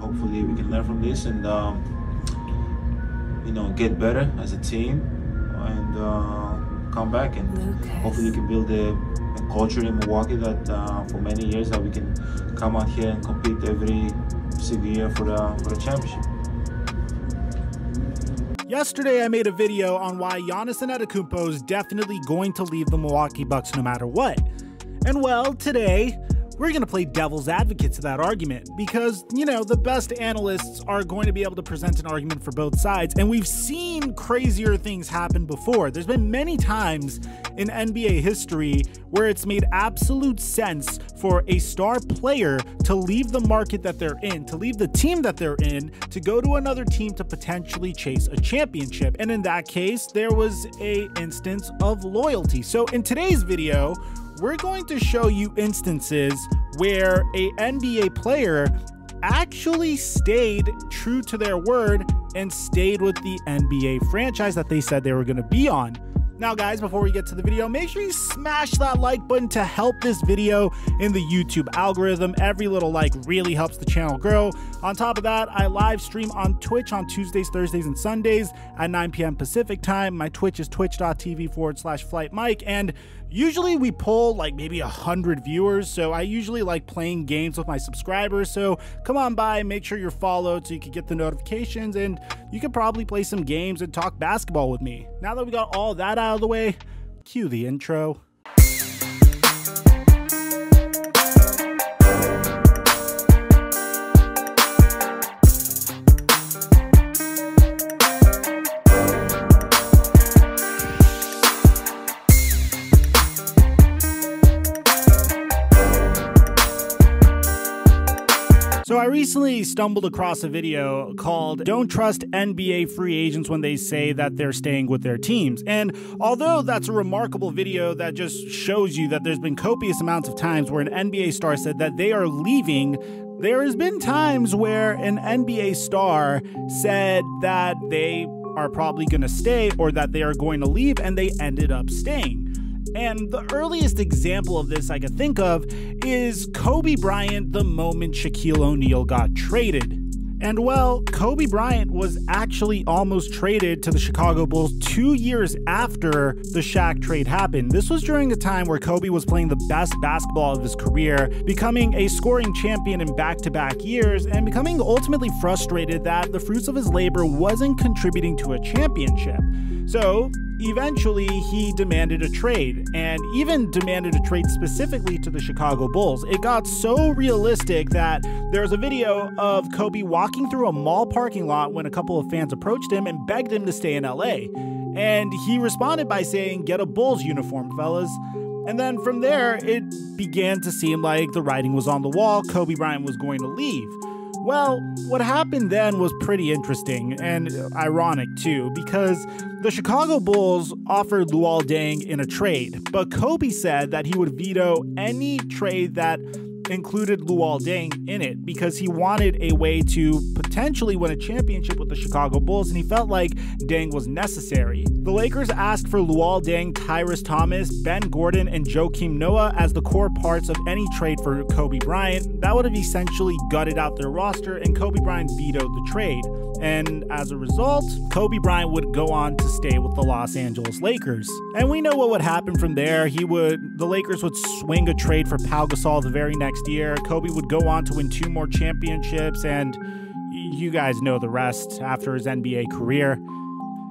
hopefully we can learn from this and you know, get better as a team and come back, and hopefully we can build a culture in Milwaukee that for many years that we can come out here and compete every single year for the championship. Yesterday, I made a video on why Giannis Antetokounmpo is definitely going to leave the Milwaukee Bucks no matter what. And well, today, we're going to play devil's advocate to that argument because, you know, the best analysts are going to be able to present an argument for both sides. And we've seen crazier things happen before. There's been many times in NBA history where it's made absolute sense for a star player to leave the market that they're in, to leave the team that they're in, to go to another team to potentially chase a championship. And in that case, there was an instance of loyalty. So in today's video, we're going to show you instances where a NBA player actually stayed true to their word and stayed with the NBA franchise that they said they were going to be on. Now guys, before we get to the video, make sure you smash that like button to help this video in the YouTube algorithm. Every little like really helps the channel grow. On top of that, I live stream on Twitch on Tuesdays, Thursdays, and Sundays at 9 p.m. Pacific time. My Twitch is twitch.tv/TheFlightMike, and usually we pull like maybe 100 viewers, so I usually like playing games with my subscribers. So come on by, make sure you're followed so you can get the notifications, and you can probably play some games and talk basketball with me. Now that we got all that out of the way, cue the intro. So I recently stumbled across a video called "Don't Trust NBA Free Agents When They Say That They're Staying With Their Teams." And although that's a remarkable video that just shows you that there's been copious amounts of times where an NBA star said that they are leaving, there has been times where an NBA star said that they are probably going to stay or that they are going to leave, and they ended up staying. And the earliest example of this I could think of is Kobe Bryant the moment Shaquille O'Neal got traded. And well, Kobe Bryant was actually almost traded to the Chicago Bulls 2 years after the Shaq trade happened. This was during a time where Kobe was playing the best basketball of his career, becoming a scoring champion in back-to-back years, and becoming ultimately frustrated that the fruits of his labor wasn't contributing to a championship. So eventually he demanded a trade, and even demanded a trade specifically to the Chicago Bulls. It got so realistic that there was a video of Kobe walking through a mall parking lot when a couple of fans approached him and begged him to stay in LA. And he responded by saying, "Get a Bulls uniform, fellas." And then from there, it began to seem like the writing was on the wall. Kobe Bryant was going to leave. Well, what happened then was pretty interesting and ironic too, because the Chicago Bulls offered Luol Deng in a trade, but Kobe said that he would veto any trade that included Luol Deng in it because he wanted a way to potentially win a championship with the Chicago Bulls, and he felt like Deng was necessary. The Lakers asked for Luol Deng, Tyrese Thomas, Ben Gordon, and Joakim Noah as the core parts of any trade for Kobe Bryant. That would have essentially gutted out their roster, and Kobe Bryant vetoed the trade. And as a result, Kobe Bryant would go on to stay with the Los Angeles Lakers. And we know what would happen from there. The Lakers would swing a trade for Pau Gasol the very next year. Kobe would go on to win 2 more championships, and you guys know the rest after his NBA career.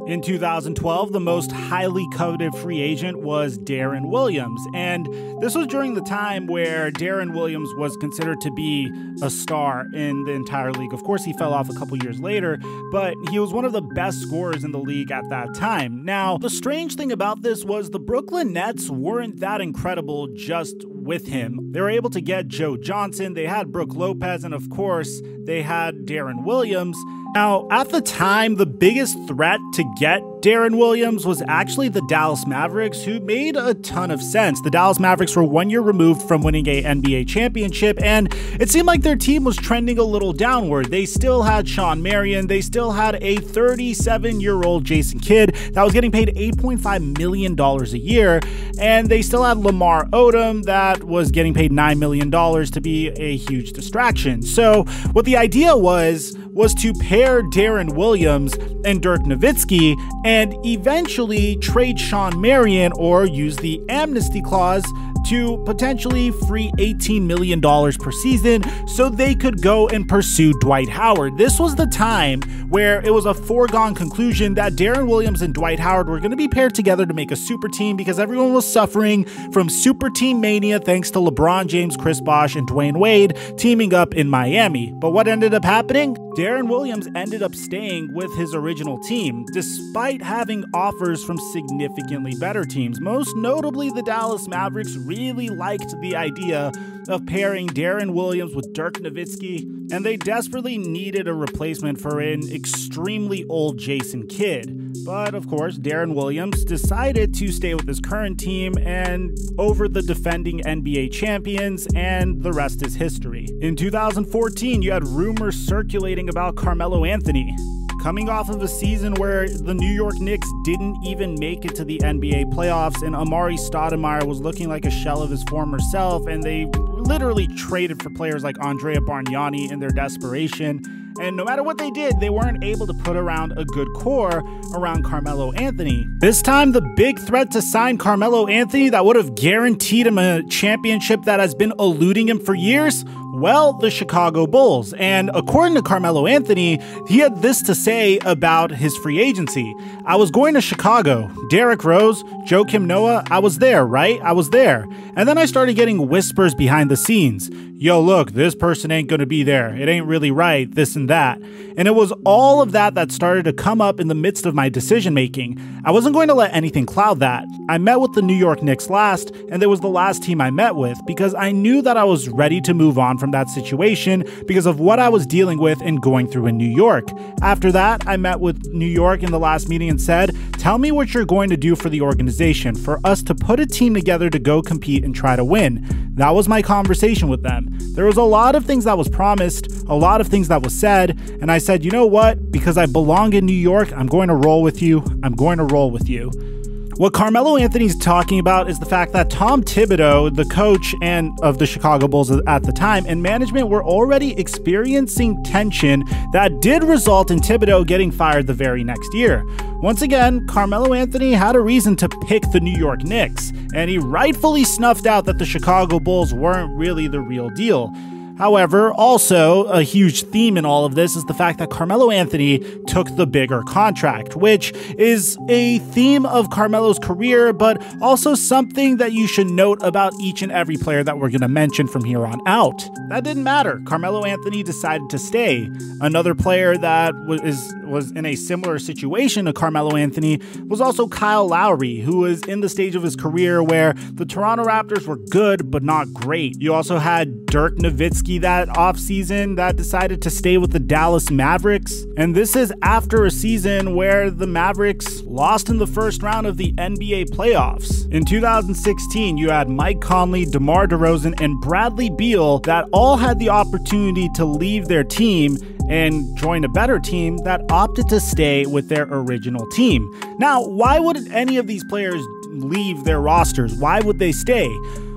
In 2012, the most highly coveted free agent was Deron Williams, and this was during the time where Deron Williams was considered to be a star in the entire league. Of course, he fell off a couple years later, but he was one of the best scorers in the league at that time. Now, the strange thing about this was the Brooklyn Nets weren't that incredible just with him. They were able to get Joe Johnson, they had Brook Lopez, and of course, they had Deron Williams. Now, at the time, the biggest threat to get Deron Williams was actually the Dallas Mavericks, who made a ton of sense. The Dallas Mavericks were 1 year removed from winning a NBA championship, and it seemed like their team was trending a little downward. They still had Shawn Marion, they still had a 37-year-old Jason Kidd that was getting paid $8.5 million a year, and they still had Lamar Odom that was getting paid $9 million to be a huge distraction. So what the idea was to pair Deron Williams and Dirk Nowitzki and eventually trade Shawn Marion or use the amnesty clause to potentially free $18 million per season so they could go and pursue Dwight Howard. This was the time where it was a foregone conclusion that Deron Williams and Dwight Howard were going to be paired together to make a super team because everyone was suffering from super team mania thanks to LeBron James, Chris Bosh, and Dwayne Wade teaming up in Miami. But what ended up happening? Deron Williams ended up staying with his original team, despite having offers from significantly better teams. Most notably, the Dallas Mavericks really liked the idea of pairing Deron Williams with Dirk Nowitzki, and they desperately needed a replacement for an extremely old Jason Kidd. But of course, Deron Williams decided to stay with his current team and over the defending NBA champions, and the rest is history. In 2014, you had rumors circulating about Carmelo Anthony. Coming off of a season where the New York Knicks didn't even make it to the NBA playoffs and Amari Stoudemire was looking like a shell of his former self, and they literally traded for players like Andrea Bargnani in their desperation. And no matter what they did, they weren't able to put around a good core around Carmelo Anthony. This time, the big threat to sign Carmelo Anthony that would have guaranteed him a championship that has been eluding him for years, well, the Chicago Bulls. And according to Carmelo Anthony, he had this to say about his free agency. I was going to Chicago. Derrick Rose, Joakim Noah, I was there, right? I was there. And then I started getting whispers behind the scenes. Yo, look, this person ain't gonna be there. It ain't really right, this and that. And it was all of that that started to come up in the midst of my decision making. I wasn't going to let anything cloud that. I met with the New York Knicks last, and it was the last team I met with because I knew that I was ready to move on from that situation because of what I was dealing with and going through in New York. After that, I met with New York in the last meeting and said, tell me what you're going to do for the organization, for us to put a team together to go compete and try to win. That was my conversation with them. There was a lot of things that was promised, a lot of things that was said, and I said, you know what? Because I belong in New York, I'm going to roll with you. I'm going to roll with you. What Carmelo Anthony's talking about is the fact that Tom Thibodeau, the coach of the Chicago Bulls at the time, and management were already experiencing tension that did result in Thibodeau getting fired the very next year. Once again, Carmelo Anthony had a reason to pick the New York Knicks, and he rightfully snuffed out that the Chicago Bulls weren't really the real deal. However, also a huge theme in all of this is the fact that Carmelo Anthony took the bigger contract, which is a theme of Carmelo's career, but also something that you should note about each and every player that we're going to mention from here on out. That didn't matter. Carmelo Anthony decided to stay. Another player that was in a similar situation to Carmelo Anthony was also Kyle Lowry, who was in the stage of his career where the Toronto Raptors were good, but not great. You also had Dirk Nowitzki that offseason that decided to stay with the Dallas Mavericks. And this is after a season where the Mavericks lost in the first round of the NBA playoffs. In 2016, you had Mike Conley, DeMar DeRozan, and Bradley Beal that all had the opportunity to leave their team and join a better team that opted to stay with their original team. Now, why would any of these players leave their rosters? Why would they stay?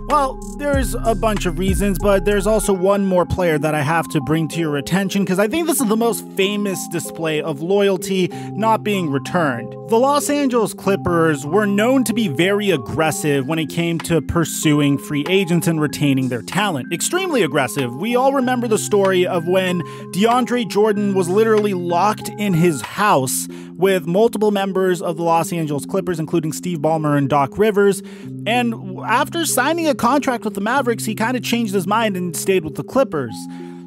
Well, there's a bunch of reasons, but there's also one more player that I have to bring to your attention because I think this is the most famous display of loyalty not being returned. The Los Angeles Clippers were known to be very aggressive when it came to pursuing free agents and retaining their talent. Extremely aggressive. We all remember the story of when DeAndre Jordan was literally locked in his house with multiple members of the Los Angeles Clippers, including Steve Ballmer and Doc Rivers. And after signing a contract with the Mavericks, he kind of changed his mind and stayed with the Clippers.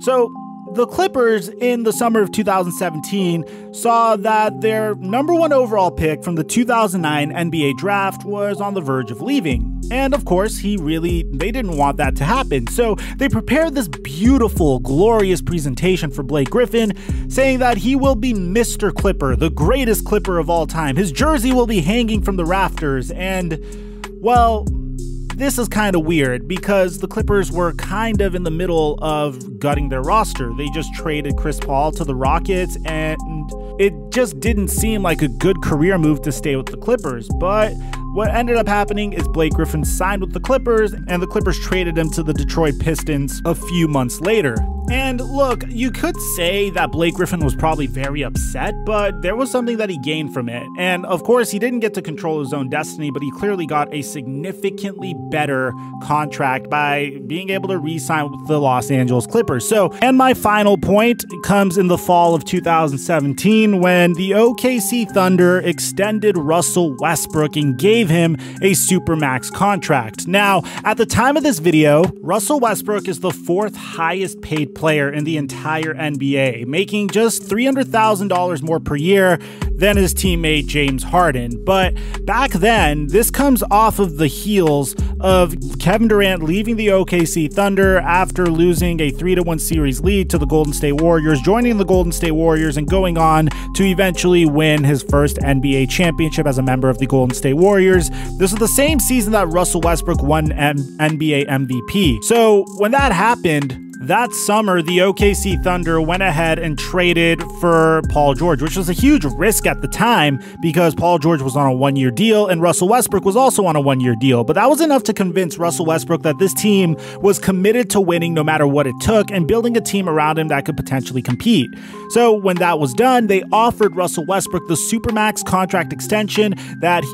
So the Clippers in the summer of 2017 saw that their #1 overall pick from the 2009 NBA draft was on the verge of leaving. And of course, they didn't want that to happen. So they prepared this beautiful, glorious presentation for Blake Griffin, saying that he will be Mr. Clipper, the greatest Clipper of all time. His jersey will be hanging from the rafters. And, well, this is kind of weird because the Clippers were kind of in the middle of gutting their roster. They just traded Chris Paul to the Rockets, and it just didn't seem like a good career move to stay with the Clippers. But what ended up happening is Blake Griffin signed with the Clippers, and the Clippers traded him to the Detroit Pistons a few months later. And look, you could say that Blake Griffin was probably very upset, but there was something that he gained from it. And of course, he didn't get to control his own destiny, but he clearly got a significantly better contract by being able to re-sign with the Los Angeles Clippers. And my final point comes in the fall of 2017 when the OKC Thunder extended Russell Westbrook and gave him a Supermax contract. Now, at the time of this video, Russell Westbrook is the 4th highest paid player in the entire NBA, making just $300,000 more per year than his teammate James Harden. But back then, this comes off of the heels of Kevin Durant leaving the OKC Thunder after losing a 3-1 series lead to the Golden State Warriors, joining the Golden State Warriors and going on to eventually win his first NBA championship as a member of the Golden State Warriors. This was the same season that Russell Westbrook won NBA MVP. So when that happened, that summer, the OKC Thunder went ahead and traded for Paul George, which was a huge risk at the time because Paul George was on a 1-year deal and Russell Westbrook was also on a 1-year deal. But that was enough to convince Russell Westbrook that this team was committed to winning no matter what it took and building a team around him that could potentially compete. So when that was done, they offered Russell Westbrook the Supermax contract extension that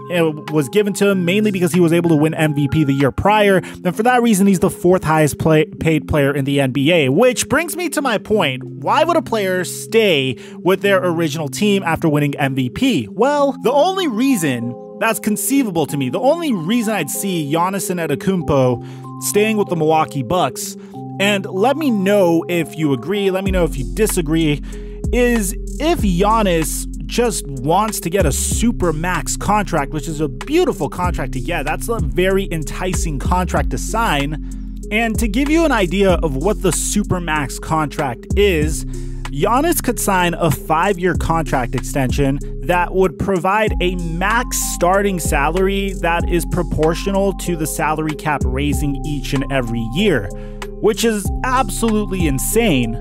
was given to him mainly because he was able to win MVP the year prior. And for that reason, he's the 4th highest paid player in the NBA. Which brings me to my point. Why would a player stay with their original team after winning MVP? Well, the only reason that's conceivable to me, the only reason I'd see Giannis Antetokounmpo staying with the Milwaukee Bucks, and let me know if you agree, let me know if you disagree, is if Giannis just wants to get a Supermax contract, which is a beautiful contract to get. That's a very enticing contract to sign. And to give you an idea of what the Supermax contract is, Giannis could sign a 5-year contract extension that would provide a max starting salary that is proportional to the salary cap raising each and every year, which is absolutely insane.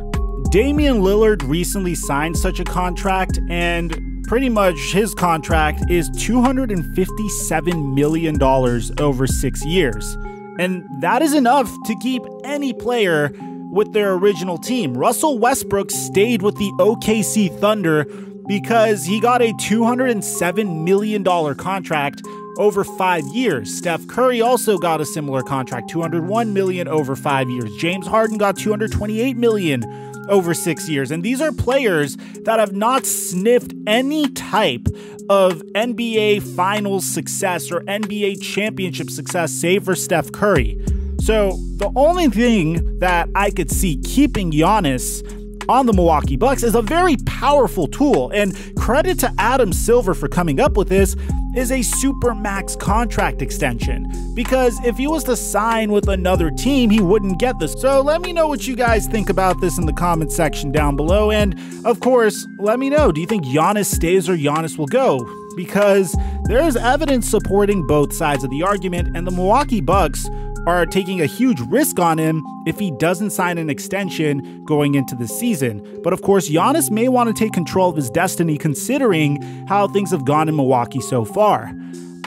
Damian Lillard recently signed such a contract, and pretty much his contract is $257 million over 6 years. And that is enough to keep any player with their original team. Russell Westbrook stayed with the OKC Thunder because he got a $207 million contract over 5 years. Steph Curry also got a similar contract, $201 million over 5 years. James Harden got $228 million over 6 years. And these are players that have not sniffed any type of NBA Finals success or NBA championship success, save for Steph Curry. So the only thing that I could see keeping Giannis on the Milwaukee Bucks is a very powerful tool, and credit to Adam Silver for coming up with this, is a Supermax contract extension, because if he was to sign with another team, he wouldn't get this. So let me know what you guys think about this in the comment section down below, and of course, let me know, do you think Giannis stays or Giannis will go? Because there's evidence supporting both sides of the argument, and the Milwaukee Bucks are taking a huge risk on him if he doesn't sign an extension going into the season. But of course, Giannis may want to take control of his destiny considering how things have gone in Milwaukee so far.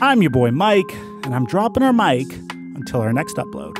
I'm your boy Mike, and I'm dropping our mic until our next upload.